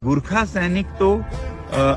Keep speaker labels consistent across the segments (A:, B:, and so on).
A: गुरखा सैनिक तो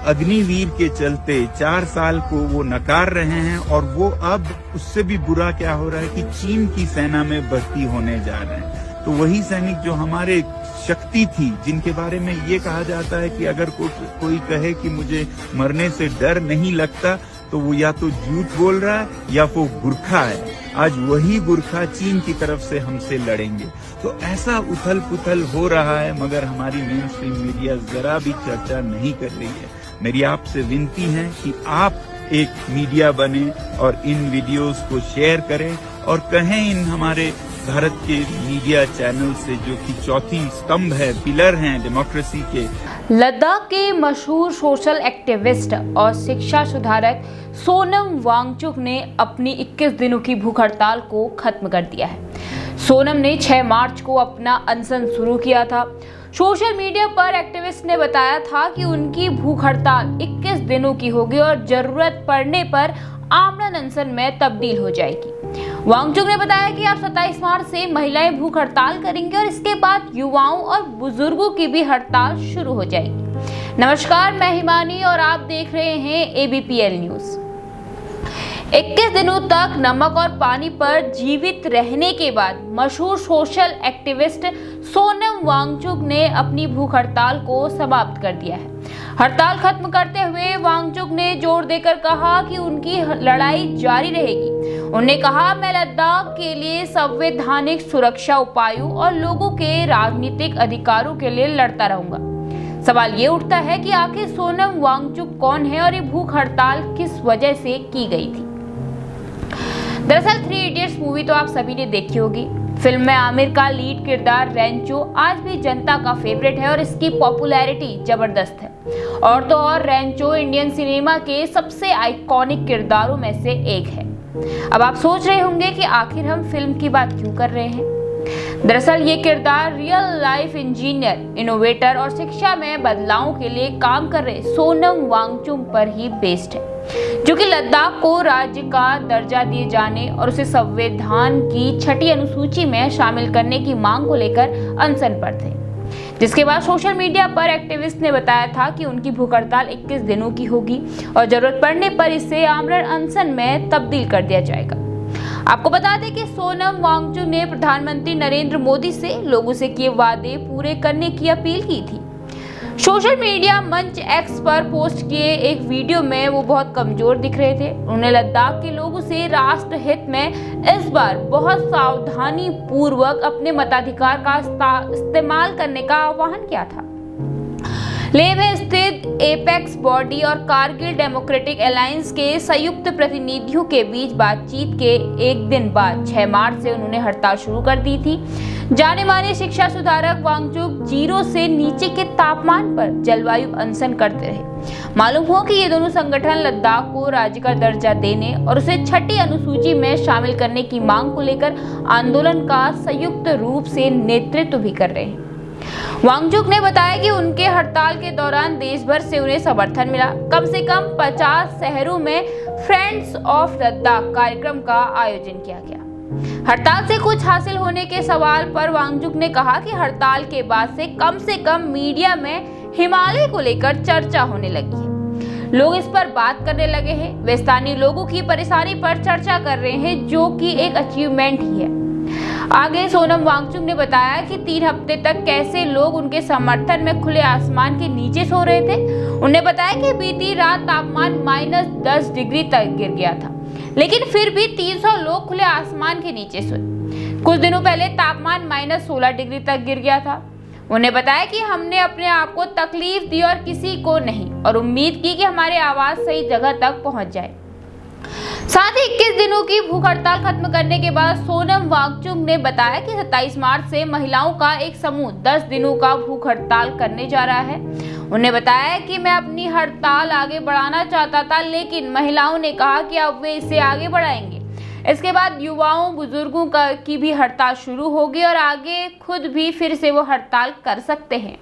A: अग्निवीर के चलते 4 साल को वो नकार रहे हैं और वो अब उससे भी बुरा क्या हो रहा है कि चीन की सेना में भर्ती होने जा रहे हैं। तो वही सैनिक जो हमारे शक्ति थी, जिनके बारे में ये कहा जाता है कि अगर कोई कहे कि मुझे मरने से डर नहीं लगता तो वो या तो झूठ बोल रहा है या वो गुरखा है। आज वही गुरखा चीन की तरफ से हमसे लड़ेंगे। तो ऐसा उथल पुथल हो रहा है, मगर हमारी मेन स्ट्रीम मीडिया जरा भी चर्चा नहीं कर रही है। मेरी आपसे विनती है कि आप एक मीडिया बने और इन वीडियोस को शेयर करें और कहें इन हमारे भारत के मीडिया चैनल से, जो कि चौथी स्तंभ है, पिलर हैं डेमोक्रेसी के।
B: लद्दाख के मशहूर सोशल एक्टिविस्ट और शिक्षा सुधारक सोनम वांगचुक ने अपनी 21 दिनों की भूख हड़ताल को खत्म कर दिया है। सोनम ने 6 मार्च को अपना अनशन शुरू किया था। सोशल मीडिया पर एक्टिविस्ट ने बताया था कि उनकी भूख हड़ताल 21 दिनों की होगी और जरूरत पड़ने पर आमरण अनशन में तब्दील हो जाएगी। वांगचुक ने बताया कि अब 27 मार्च से महिलाएं भूख हड़ताल करेंगी और इसके बाद युवाओं और बुजुर्गों की भी हड़ताल शुरू हो जाएगी। नमस्कार, मैं हिमानी और आप देख रहे हैं ABPL न्यूज। 21 दिनों तक नमक और पानी पर जीवित रहने के बाद मशहूर सोशल एक्टिविस्ट सोनम वांगचुक ने अपनी भूख हड़ताल को समाप्त कर दिया है। हड़ताल खत्म करते हुए वांगचुक ने जोर देकर कहा कि उनकी लड़ाई जारी रहेगी। उन्होंने कहा, मैं लद्दाख के लिए संवैधानिक सुरक्षा उपायों और लोगों के राजनीतिक अधिकारों के लिए लड़ता रहूंगा। सवाल ये उठता है कि आखिर सोनम वांगचुक कौन है और ये भूख हड़ताल किस वजह से की गई थी। दरअसल 3 इडियट्स मूवी तो आप सभी ने देखी होगी। फिल्म में आमिर का लीड किरदार रेंचो आज भी जनता का फेवरेट है और इसकी पॉपुलैरिटी जबरदस्त है। और तो और रेंचो इंडियन सिनेमा के सबसे आइकॉनिक किरदारों में से एक है। अब आप सोच रहे होंगे कि आखिर हम फिल्म की बात क्यों कर रहे हैं। दरअसल ये किरदार रियल लाइफ इंजीनियर, इनोवेटर और शिक्षा में बदलावों के लिए काम कर रहे सोनम वांगचुक पर ही बेस्ड है, जो कि लद्दाख को राज्य का दर्जा दिए जाने और उसे संविधान की 6ठी अनुसूची में शामिल करने की मांग को लेकर अनशन पर थे। जिसके बाद सोशल मीडिया पर एक्टिविस्ट ने बताया था कि उनकी भूख हड़ताल 21 दिनों की होगी और जरूरत पड़ने पर इसे आमरण अनशन में तब्दील कर दिया जाएगा। आपको बता दें कि सोनम वांगचुक ने प्रधानमंत्री नरेंद्र मोदी से लोगों से किए वादे पूरे करने की अपील की थी। सोशल मीडिया मंच X पर पोस्ट किए एक वीडियो में वो बहुत कमजोर दिख रहे थे। उन्होंने लद्दाख के लोगों से राष्ट्र हित में इस बार बहुत सावधानी पूर्वक अपने मताधिकार का इस्तेमाल करने का आह्वान किया था। लेह में स्थित एपेक्स बॉडी और कारगिल डेमोक्रेटिक अलायंस के संयुक्त प्रतिनिधियों के बीच बातचीत के एक दिन बाद 6 मार्च से उन्होंने हड़ताल शुरू कर दी थी। जाने माने शिक्षा सुधारक वांगचुक 0 से नीचे के तापमान पर जलवायु अनशन करते रहे। मालूम हो कि ये दोनों संगठन लद्दाख को राज्य का दर्जा देने और उसे 6ठी अनुसूची में शामिल करने की मांग को लेकर आंदोलन का संयुक्त रूप से नेतृत्व भी कर रहे हैं। वांगचुक ने बताया कि उनके हड़ताल के दौरान देश भर से उन्हें समर्थन मिला। कम से कम 50 शहरों में फ्रेंड्स ऑफ लद्दाख कार्यक्रम का आयोजन किया गया। हड़ताल से कुछ हासिल होने के सवाल पर वांगचुक ने कहा कि हड़ताल के बाद से कम मीडिया में हिमालय को लेकर चर्चा होने लगी है। लोग इस पर बात करने लगे हैं। वे स्थानीय लोगों की परेशानी पर चर्चा कर रहे हैं, जो कि एक अचीवमेंट ही है। आगे सोनम वांगचुक ने बताया कि 3 हफ्ते तक कैसे लोग उनके समर्थन में खुले आसमान के नीचे सो रहे थे। उन्होंने बताया कि बीती रात तापमान -10 डिग्री तक गिर गया था, लेकिन फिर भी 300 लोग खुले आसमान के नीचे सोए। कुछ दिनों पहले तापमान -16 डिग्री तक गिर गया था। उन्होंने बताया कि हमने अपने आप को तकलीफ दी और किसी को नहीं, और उम्मीद की कि हमारी आवाज सही जगह तक पहुंच जाए। साथ ही 21 दिनों की भूख हड़ताल खत्म करने के बाद सोनम वांगचुक ने बताया कि 27 मार्च से महिलाओं का एक समूह 10 दिनों का भूख हड़ताल करने जा रहा है। उन्होंने बताया कि मैं अपनी हड़ताल आगे बढ़ाना चाहता था, लेकिन महिलाओं ने कहा कि अब वे इसे आगे बढ़ाएंगे। इसके बाद युवाओं बुजुर्गों की भी हड़ताल शुरू होगी और आगे खुद भी फिर से वो हड़ताल कर सकते हैं।